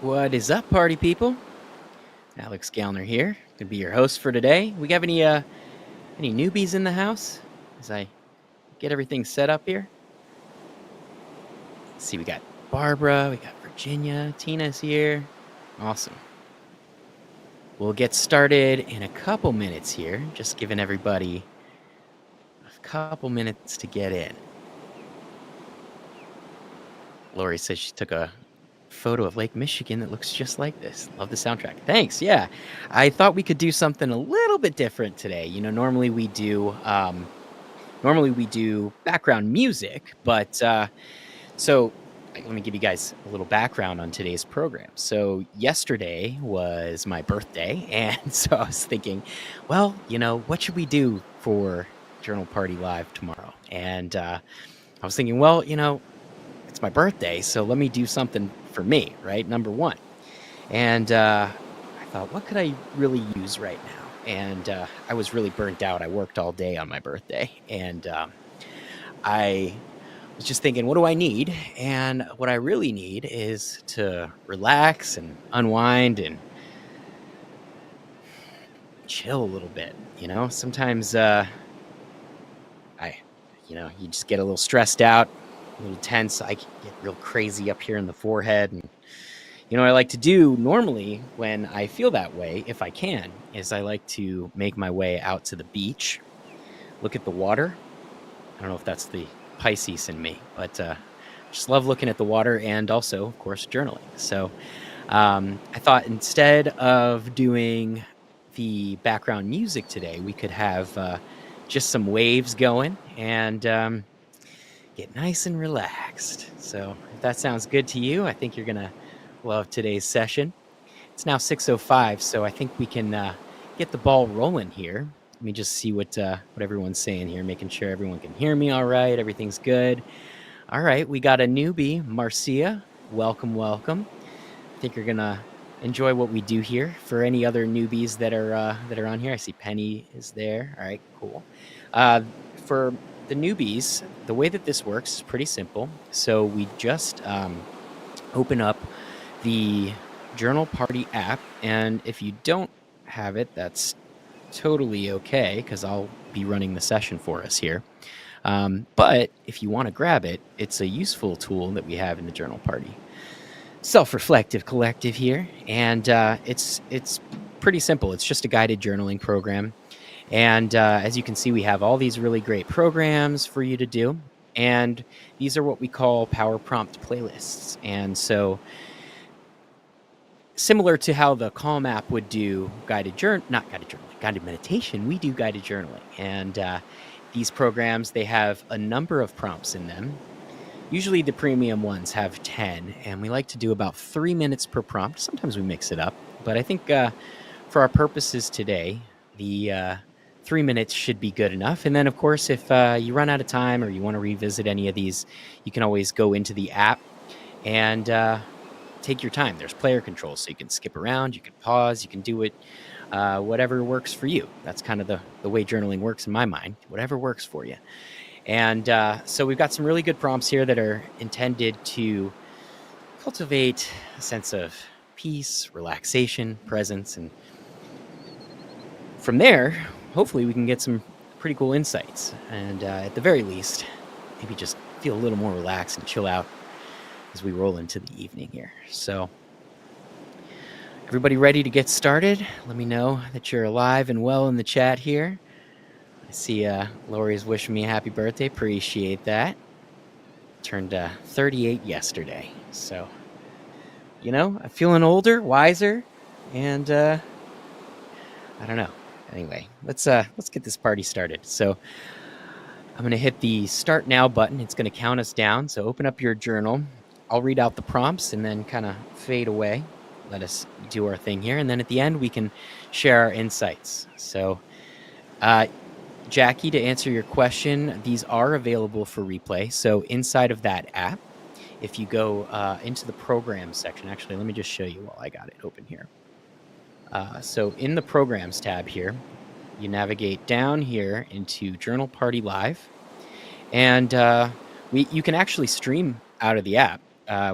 What is up, party people? Alex Gallner here. Gonna be your host for today. We got any newbies in the house? As I get everything set up here. Let's see, we got Barbara, we got Virginia, Tina's here. Awesome. We'll get started in a couple minutes here. Just giving everybody a couple minutes to get in. Lori says she took a photo of Lake Michigan that looks just like this. Love the soundtrack. Thanks. Yeah, I thought we could do something a little bit different today. Normally we do background music, but so let me give you guys a little background on today's program. So yesterday was my birthday, and so I was thinking, well, what should we do for Journal Party Live tomorrow? And I was thinking, well, it's my birthday, so let me do something for me, right? Number one. And I thought, what could I really use right now? And I was really burnt out. I worked all day on my birthday, and I was just thinking, what do I need? And what I really need is to relax and unwind and chill a little bit. Sometimes you just get a little stressed out, a little tense. I get real crazy up here in the forehead. And, what I like to do normally when I feel that way, if I can, is I like to make my way out to the beach, look at the water. I don't know if that's the Pisces in me, but just love looking at the water and also, of course, journaling. So I thought instead of doing the background music today, we could have just some waves going and get nice and relaxed. So if that sounds good to you, I think you're going to love today's session. It's now 6:05, so I think we can get the ball rolling here. Let me just see what everyone's saying here, making sure everyone can hear me all right. Everything's good. All right, we got a newbie, Marcia. Welcome, welcome. I think you're going to enjoy what we do here. For any other newbies that are on here, I see Penny is there. All right, cool. For the newbies, the way that this works is pretty simple. So we just open up the Journal Party app, and if you don't have it, that's totally okay, because I'll be running the session for us here. But if you want to grab it, it's a useful tool that we have in the Journal Party Self-Reflective Collective here, and it's pretty simple. It's just a guided journaling program. And as you can see, we have all these really great programs for you to do. And these are what we call power prompt playlists. And so similar to how the Calm app would do guided meditation, we do guided journaling. And these programs, they have a number of prompts in them. Usually the premium ones have 10, and we like to do about 3 minutes per prompt. Sometimes we mix it up. But I think for our purposes today, the 3 minutes should be good enough. And then, of course, if you run out of time or you want to revisit any of these, you can always go into the app and take your time. There's player controls, so you can skip around, you can pause, you can do it whatever works for you. That's kind of the way journaling works in my mind, whatever works for you. And so we've got some really good prompts here that are intended to cultivate a sense of peace, relaxation, presence, and from there, hopefully we can get some pretty cool insights. And at the very least, maybe just feel a little more relaxed and chill out as we roll into the evening here. So everybody ready to get started? Let me know that you're alive and well in the chat here. I see Lori's wishing me a happy birthday. Appreciate that. Turned 38 yesterday. So, I'm feeling older, wiser, and I don't know. Anyway, let's get this party started. So I'm going to hit the Start Now button. It's going to count us down. So open up your journal. I'll read out the prompts and then kind of fade away. Let us do our thing here. And then at the end, we can share our insights. So Jackie, to answer your question, these are available for replay. So inside of that app, if you go into the Programs section, actually, let me just show you while I got it open here. So in the Programs tab here, you navigate down here into Journal Party Live, and you can actually stream out of the app.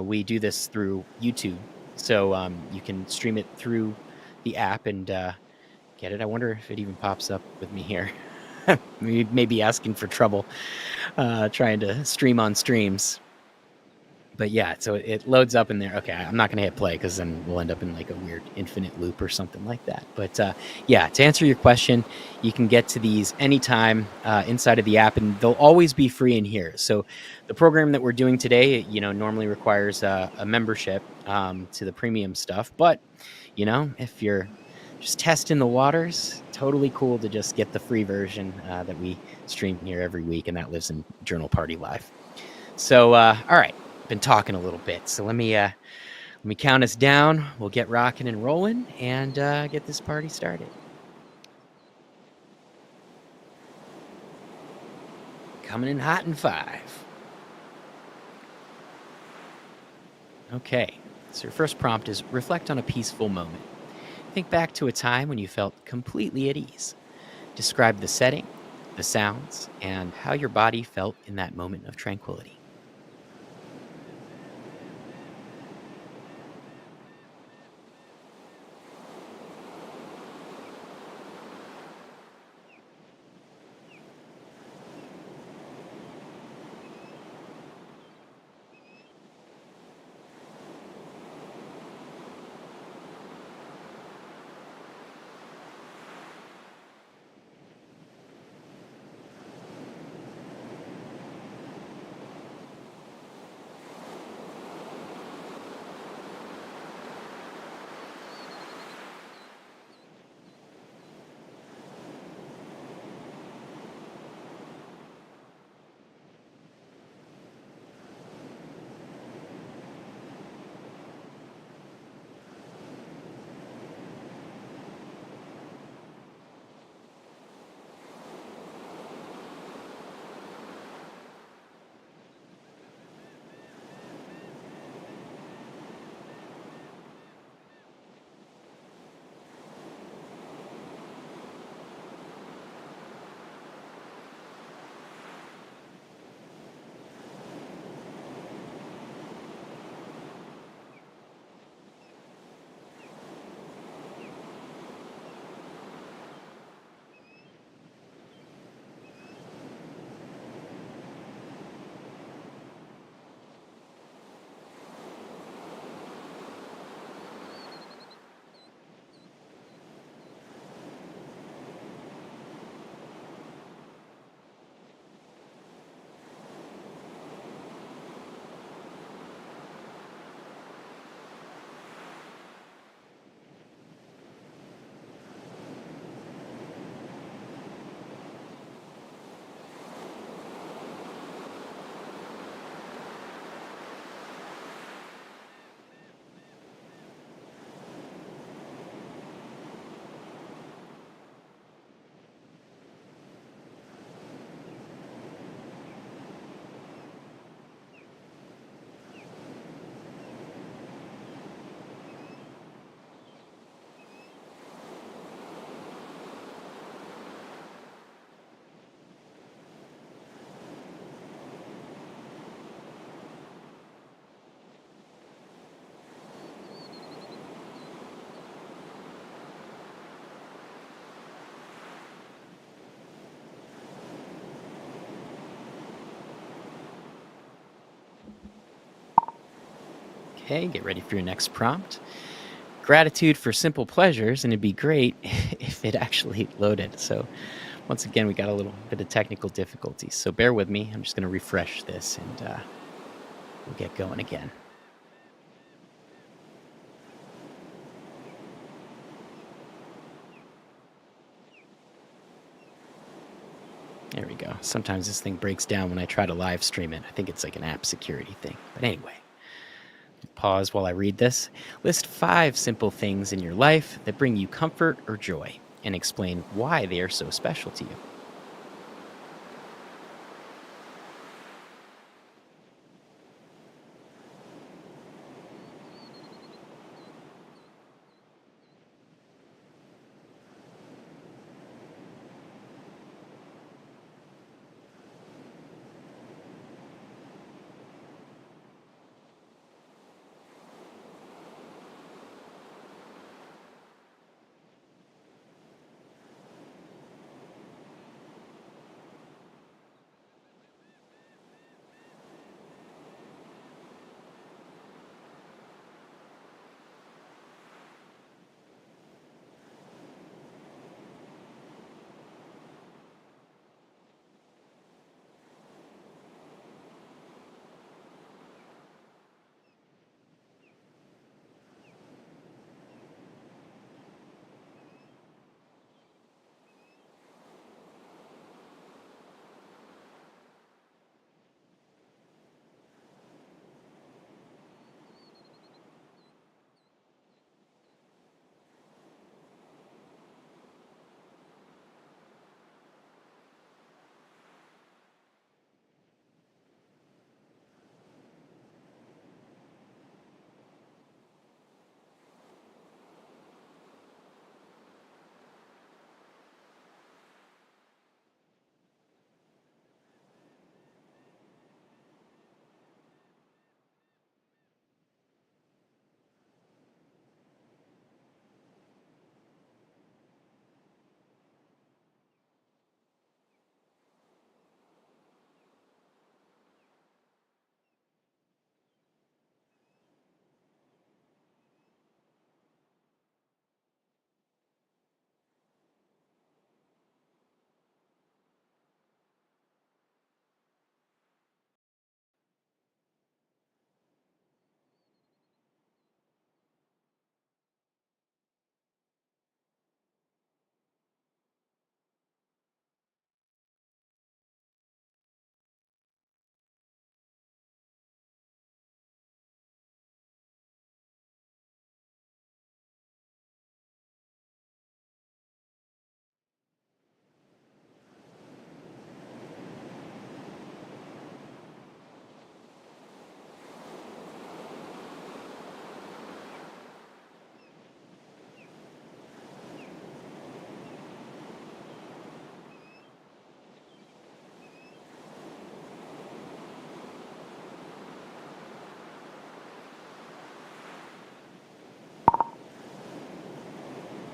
We do this through YouTube So you can stream it through the app and get it. I wonder if it even pops up with me here. Maybe asking for trouble trying to stream on streams. But yeah, so it loads up in there. Okay, I'm not going to hit play because then we'll end up in like a weird infinite loop or something like that. But yeah, to answer your question, you can get to these anytime inside of the app, and they'll always be free in here. So the program that we're doing today, normally requires a membership to the premium stuff. But, if you're just testing the waters, totally cool to just get the free version that we stream here every week, and that lives in Journal Party Live. So, all right, been talking a little bit. So let me count us down. We'll get rocking and rolling and get this party started. Coming in hot in 5. Okay, so your first prompt is reflect on a peaceful moment. Think back to a time when you felt completely at ease. Describe the setting, the sounds, and how your body felt in that moment of tranquility. Okay, get ready for your next prompt. Gratitude for simple pleasures, and it'd be great if it actually loaded. So, once again, we got a little bit of technical difficulties. So, bear with me. I'm just going to refresh this and we'll get going again. There we go. Sometimes this thing breaks down when I try to live stream it. I think it's like an app security thing. But anyway, pause while I read this. List 5 simple things in your life that bring you comfort or joy and explain why they are so special to you.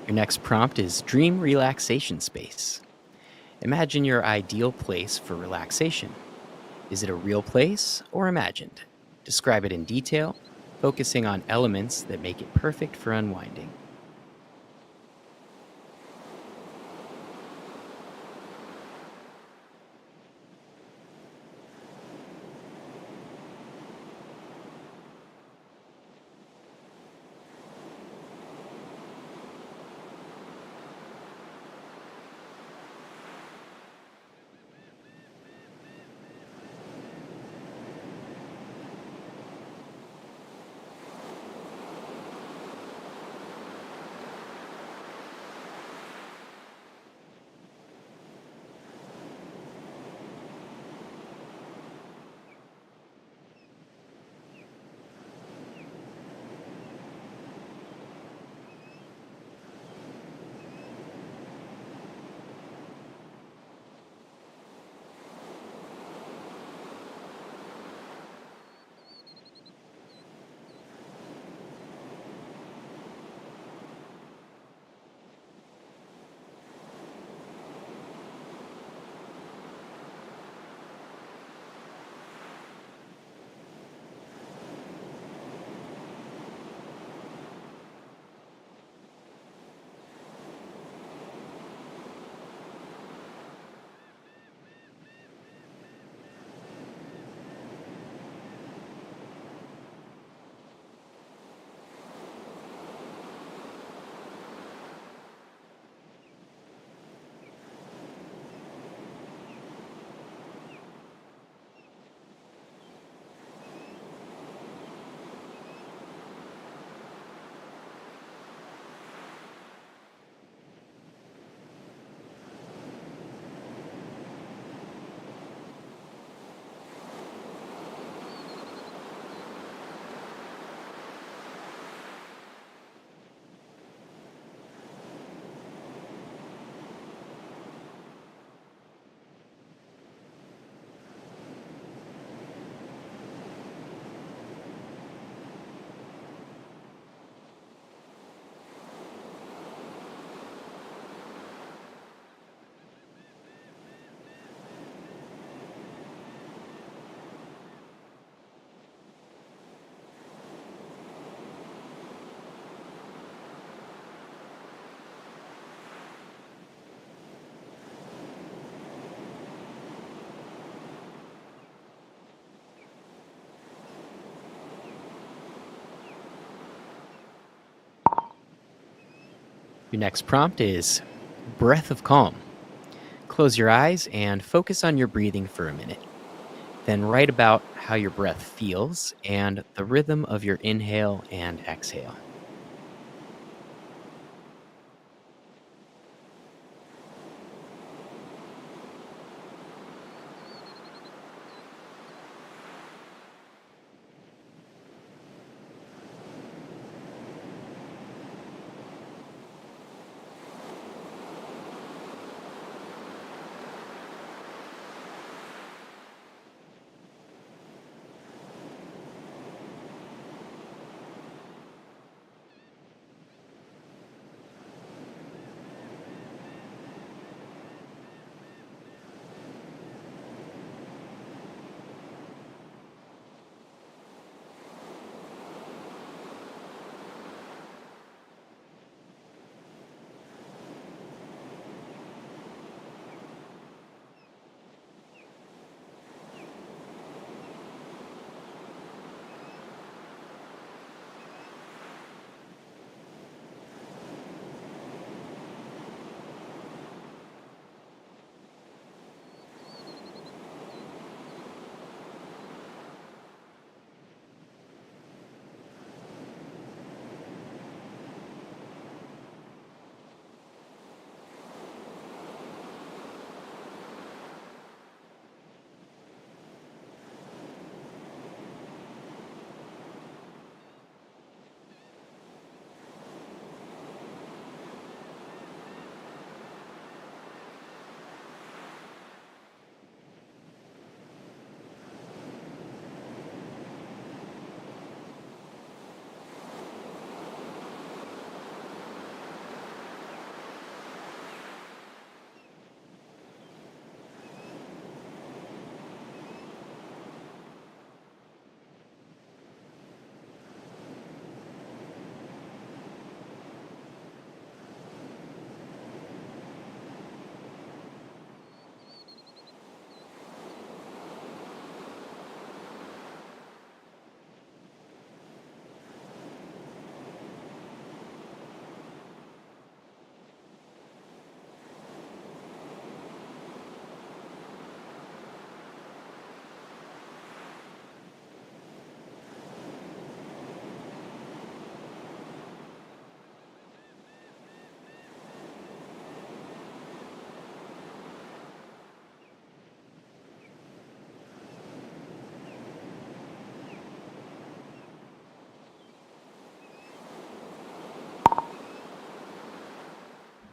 Your next prompt is dream relaxation space. Imagine your ideal place for relaxation. Is it a real place or imagined? Describe it in detail, focusing on elements that make it perfect for unwinding. Your next prompt is breath of calm. Close your eyes and focus on your breathing for a minute. Then write about how your breath feels and the rhythm of your inhale and exhale.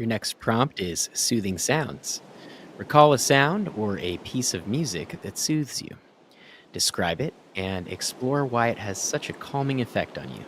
Your next prompt is soothing sounds. Recall a sound or a piece of music that soothes you. Describe it and explore why it has such a calming effect on you.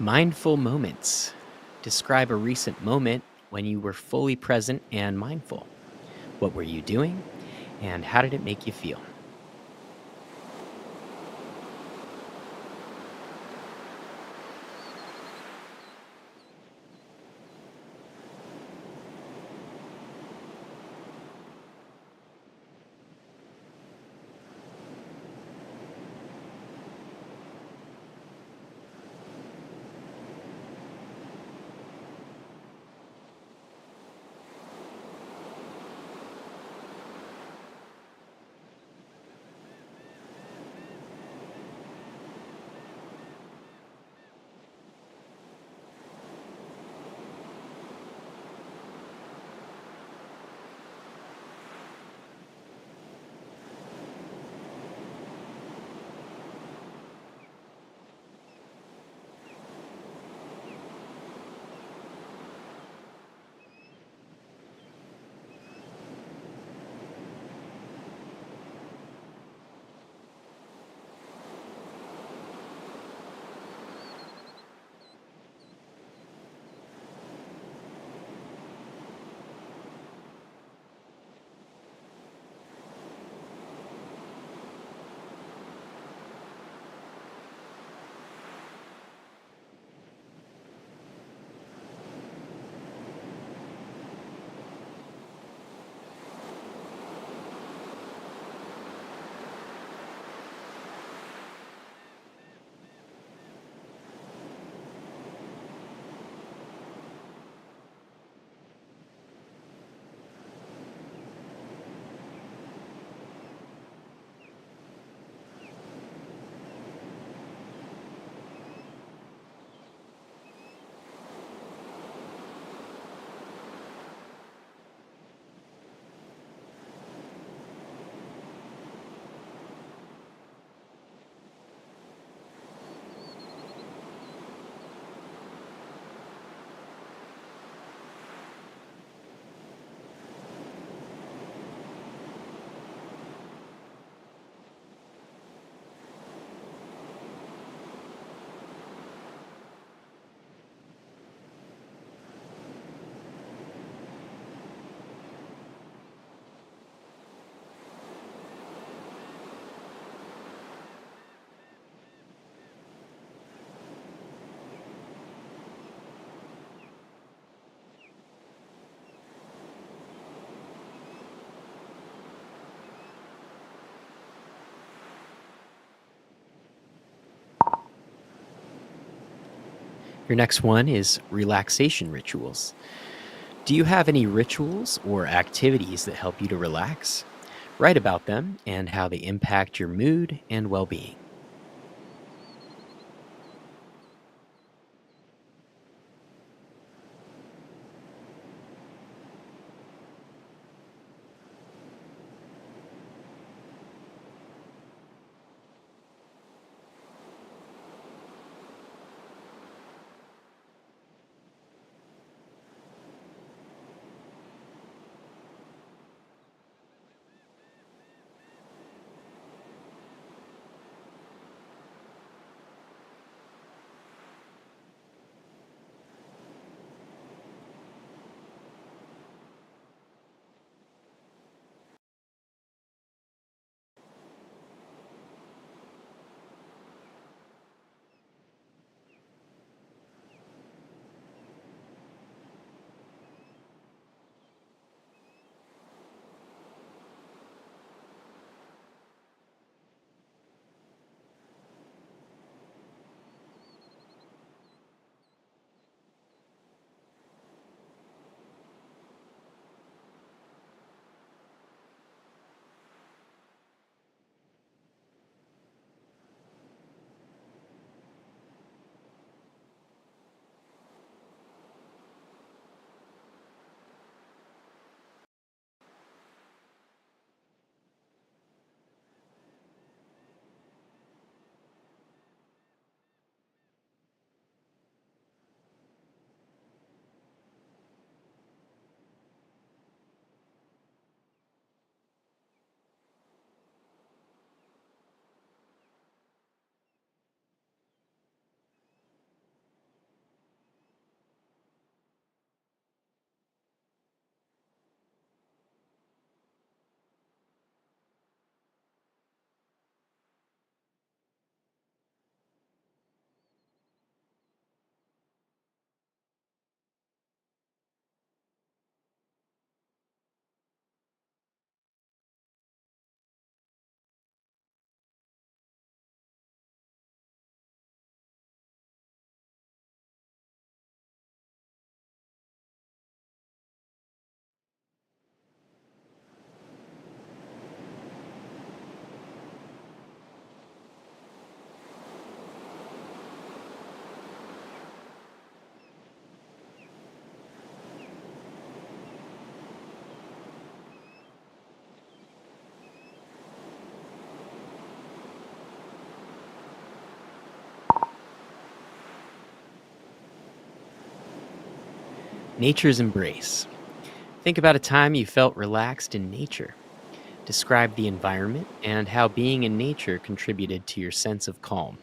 Mindful moments. Describe a recent moment when you were fully present and mindful. What were you doing, and how did it make you feel? Your next one is relaxation rituals. Do you have any rituals or activities that help you to relax? Write about them and how they impact your mood and well being. Nature's embrace. Think about a time you felt relaxed in nature. Describe the environment and how being in nature contributed to your sense of calm.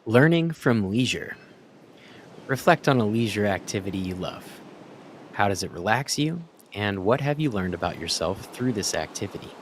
Learning from leisure. Reflect on a leisure activity you love. How does it relax you? And what have you learned about yourself through this activity?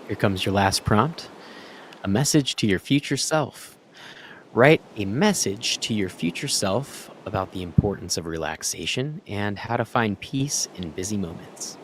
Here comes your last prompt, a message to your future self. Write a message to your future self about the importance of relaxation and how to find peace in busy moments.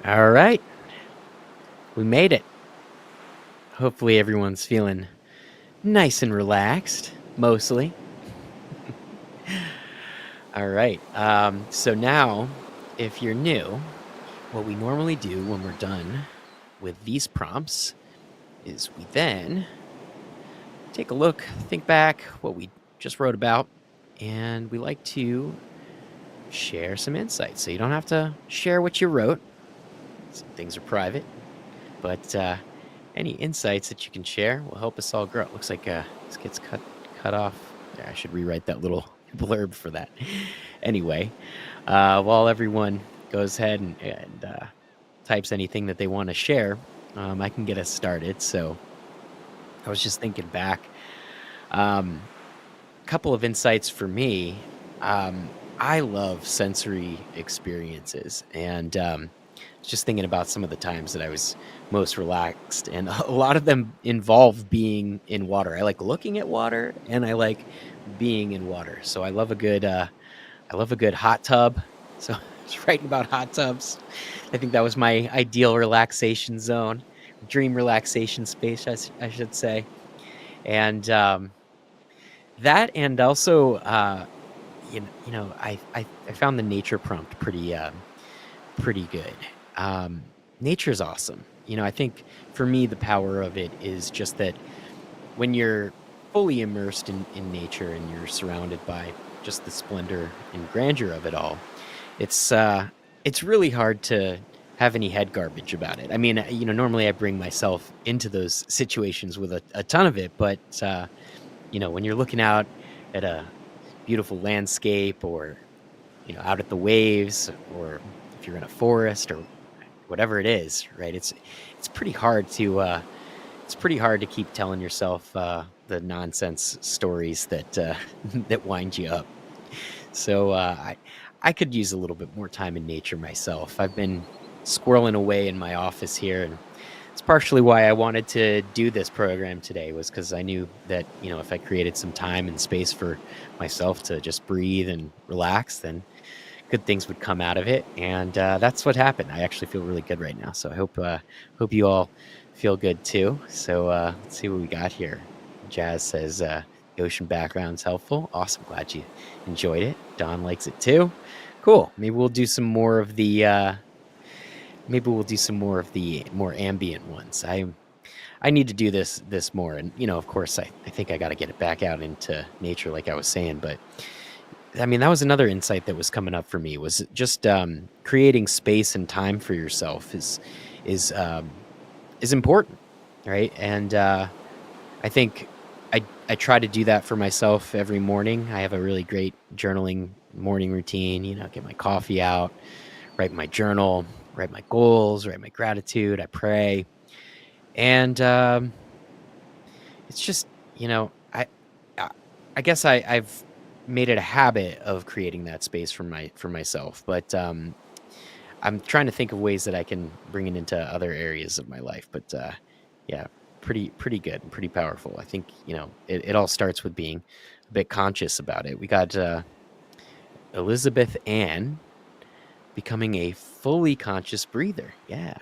All right, we made it. Hopefully, everyone's feeling nice and relaxed, mostly. All right. So now, if you're new, what we normally do when we're done with these prompts is we then take a look, think back what we just wrote about, and we like to share some insights. So you don't have to share what you wrote. Some things are private, but any insights that you can share will help us all grow. It looks like this gets cut off. Yeah, I should rewrite that little blurb for that. Anyway, while everyone goes ahead and types anything that they want to share, I can get us started. So I was just thinking back. Um, Couple of insights for me. I love sensory experiences, and just thinking about some of the times that I was most relaxed, and a lot of them involve being in water. I like looking at water, and I like being in water. So I love a good hot tub. So I was writing about hot tubs. I think that was my ideal relaxation zone, dream relaxation space, I should say. And that, and also, I found the nature prompt pretty good. Um, Nature's awesome. I think for me the power of it is just that when you're fully immersed in nature and you're surrounded by just the splendor and grandeur of it all, it's really hard to have any head garbage about it. I mean, normally I bring myself into those situations with a ton of it, but when you're looking out at a beautiful landscape, or out at the waves, or if you're in a forest or whatever it is, right? It's pretty hard to keep telling yourself the nonsense stories that that wind you up. So I could use a little bit more time in nature myself. I've been squirreling away in my office here, and it's partially why I wanted to do this program today, was because I knew that if I created some time and space for myself to just breathe and relax, then good things would come out of it, and that's what happened. I actually feel really good right now, so I hope you all feel good too. So let's see what we got here. Jazz says the ocean background's helpful. Awesome, glad you enjoyed it. Don likes it too. Cool. Maybe we'll do some more of the more ambient ones. I need to do this more, and of course I think I got to get it back out into nature, like I was saying. But I mean, that was another insight that was coming up for me, was just creating space and time for yourself is um, is important, right? And I think I try to do that for myself every morning. I have a really great journaling morning routine. Get my coffee out, write my journal, write my goals, write my gratitude. I pray, and it's just I I guess I've made it a habit of creating that space for myself, but I'm trying to think of ways that I can bring it into other areas of my life. But yeah, pretty good and pretty powerful. I think it all starts with being a bit conscious about it. We got Elizabeth Ann becoming a fully conscious breather. Yeah.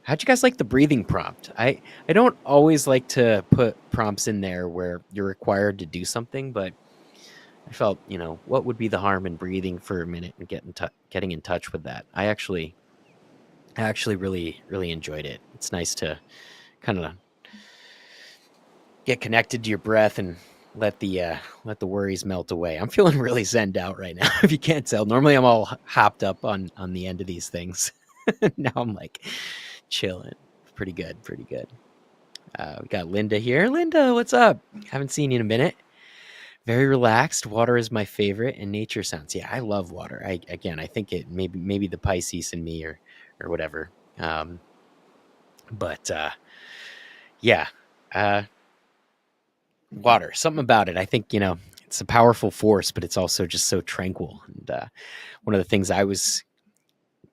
How'd you guys like the breathing prompt? I don't always like to put prompts in there where you're required to do something, but I felt, what would be the harm in breathing for a minute and getting in touch with that? I actually really enjoyed it. It's nice to kind of get connected to your breath and let the worries melt away. I'm feeling really zenned out right now. If you can't tell, normally I'm all hopped up on the end of these things. Now I'm like chilling. Pretty good, pretty good. We got Linda here. Linda, what's up? Haven't seen you in a minute. Very relaxed. Water is my favorite, and nature sounds. Yeah, I love water. I think it maybe the Pisces in me, or whatever. Um, but yeah, uh, water. Something about it. I think it's a powerful force, but it's also just so tranquil. And one of the things I was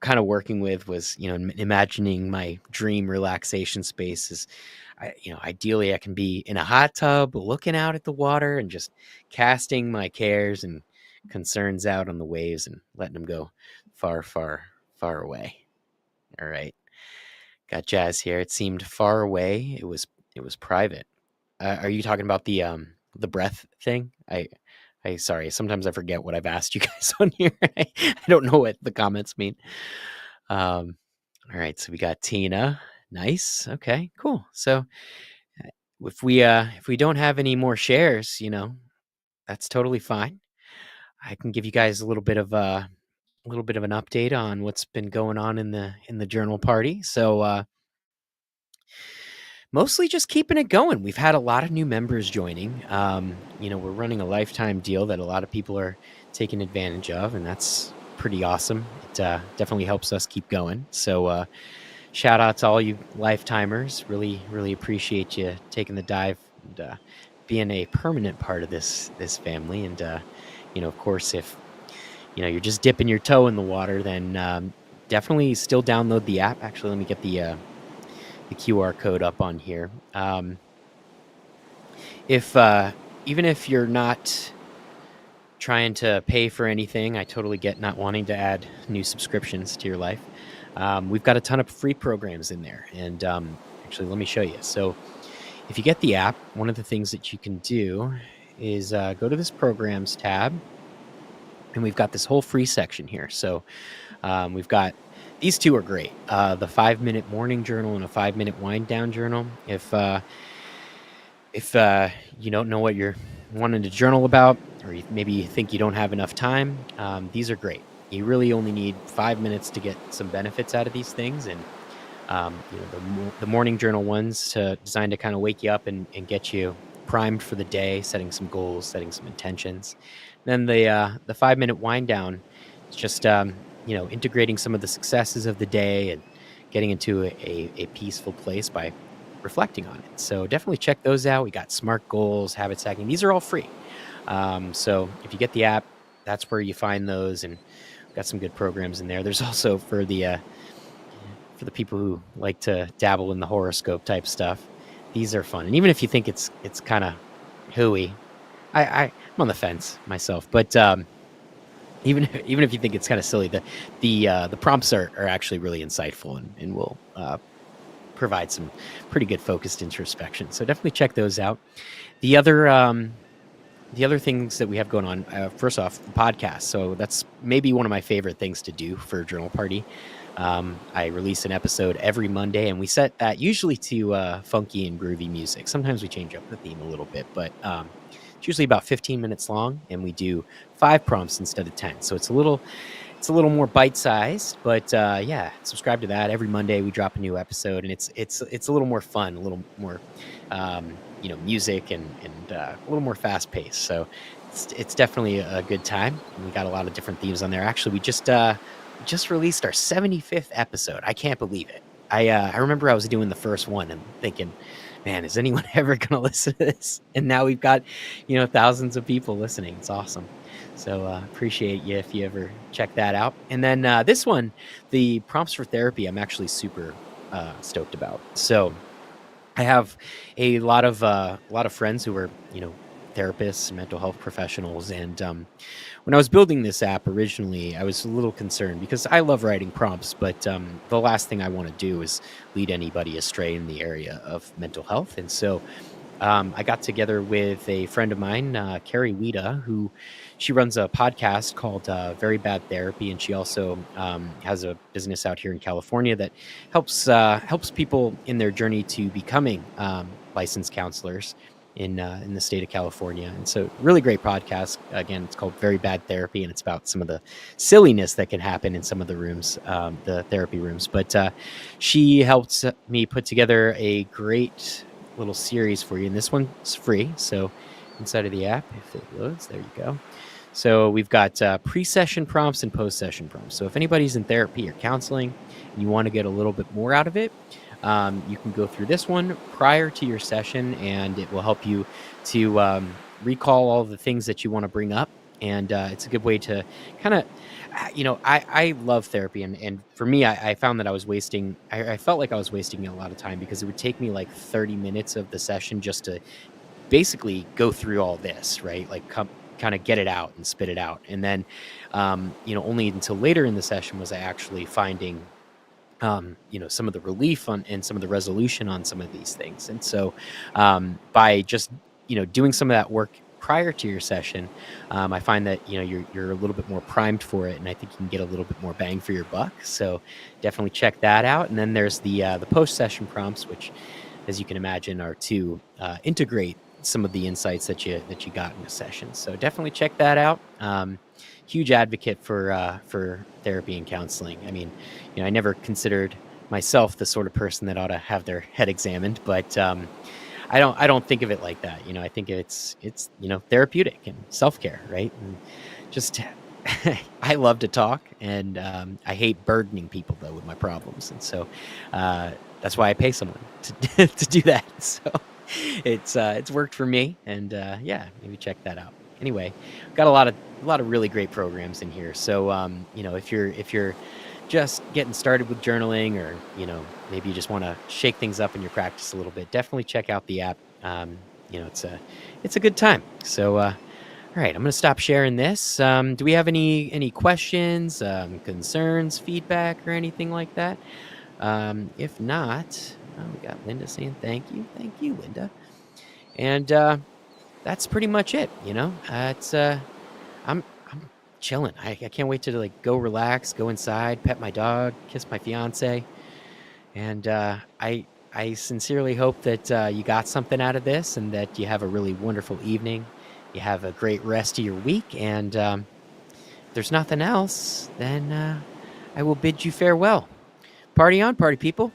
kind of working with was imagining my dream relaxation space is ideally I can be in a hot tub looking out at the water and just casting my cares and concerns out on the waves and letting them go far away. All right. Got Jazz here. It seemed far away. It was private. Are you talking about the breath thing? I sorry. Sometimes I forget what I've asked you guys on here. I don't know what the comments mean. Um, all right. So we got Tina. Nice. Okay. Cool. So if we don't have any more shares, that's totally fine. I can give you guys a little bit of an update on what's been going on in the journal party. So mostly just keeping it going. We've had a lot of new members joining. We're running a lifetime deal that a lot of people are taking advantage of, and that's pretty awesome. It definitely helps us keep going. So shout out to all you lifetimers. Really, really appreciate you taking the dive and being a permanent part of this family. And of course, if you're just dipping your toe in the water, then definitely still download the app. Actually, let me get the QR code up on here. If even if you're not trying to pay for anything, I totally get not wanting to add new subscriptions to your life. We've got a ton of free programs in there, and actually, let me show you. So, if you get the app, one of the things that you can do is go to this programs tab, and we've got this whole free section here. So, we've got these two are great. The 5-minute morning journal and a 5-minute wind down journal. If you don't know what you're wanting to journal about, or maybe you think you don't have enough time, these are great. You really only need 5 minutes to get some benefits out of these things. And the morning journal ones designed to kind of wake you up and get you primed for the day, setting some goals, setting some intentions. Then the 5-minute wind down, it's just integrating some of the successes of the day and getting into a peaceful place by reflecting on it. So definitely check those out. We got SMART goals, habit stacking. These are all free. So if you get the app, that's where you find those, and we've got some good programs in there. There's also for the people who like to dabble in the horoscope type stuff. These are fun, and even if you think it's kind of hooey, I'm on the fence myself. But even if you think it's kind of silly, the prompts are actually really insightful and will provide some pretty good focused introspection. So definitely check those out. The other things that we have going on, first off, the podcast. So that's maybe one of my favorite things to do for a journal party. I release an episode every Monday, and we set that usually to funky and groovy music. Sometimes we change up the theme a little bit, but it's usually about 15 minutes long, and we do 5 prompts instead of 10. So it's a little more bite-sized, but yeah, subscribe to that. Every Monday we drop a new episode, and it's a little more fun, a little more music and a little more fast-paced. So it's definitely a good time. And we got a lot of different themes on there. Actually, we just released our 75th episode. I can't believe it. I remember I was doing the first one and thinking, man, is anyone ever going to listen to this? And now we've got, thousands of people listening. It's awesome. So appreciate you if you ever check that out. And then this one, the prompts for therapy, I'm actually super stoked about. So I have a lot of friends who are, therapists, mental health professionals. And when I was building this app originally, I was a little concerned because I love writing prompts, but the last thing I want to do is lead anybody astray in the area of mental health. And so I got together with a friend of mine, Carrie Wida, who she runs a podcast called Very Bad Therapy, and she also has a business out here in California that helps people in their journey to becoming licensed counselors in the state of California. And so, really great podcast. Again, it's called Very Bad Therapy, and it's about some of the silliness that can happen in some of the rooms, the therapy rooms. But she helped me put together a great little series for you, and this one's free. So inside of the app, if it loads, there you go. So we've got pre-session prompts and post-session prompts. So if anybody's in therapy or counseling and you want to get a little bit more out of it, you can go through this one prior to your session, and it will help you to recall all the things that you want to bring up. And it's a good way to kind of, I love therapy. And for me, I found that I felt like I was wasting a lot of time because it would take me like 30 minutes of the session just to basically go through all this, right? Like kind of get it out and spit it out. And then, only until later in the session was I actually finding some of the relief on and some of the resolution on some of these things. And so by just doing some of that work prior to your session, I find that you're a little bit more primed for it, and I think you can get a little bit more bang for your buck. So definitely check that out. And then there's the post session prompts, which, as you can imagine, are to integrate some of the insights that you got in a session. So definitely check that out. Huge advocate for therapy and counseling. I mean, I never considered myself the sort of person that ought to have their head examined, but I don't think of it like that. I think it's therapeutic and self-care, right? And just I love to talk, and I hate burdening people though with my problems, and so that's why I pay someone to to do that. So it's worked for me, and yeah, maybe check that out. Anyway, got a lot of really great programs in here. So if you're just getting started with journaling, or maybe you just want to shake things up in your practice a little bit, definitely check out the app. It's a good time. So all right, I'm gonna stop sharing this. Do we have any questions, concerns, feedback, or anything like that? If not, oh, we got Linda saying thank you, Linda. And that's pretty much it. It's I'm chilling. I can't wait to go relax, go inside, pet my dog, kiss my fiance, and I sincerely hope that you got something out of this, and that you have a really wonderful evening. You have a great rest of your week, and if there's nothing else, then I will bid you farewell. Party on, party people.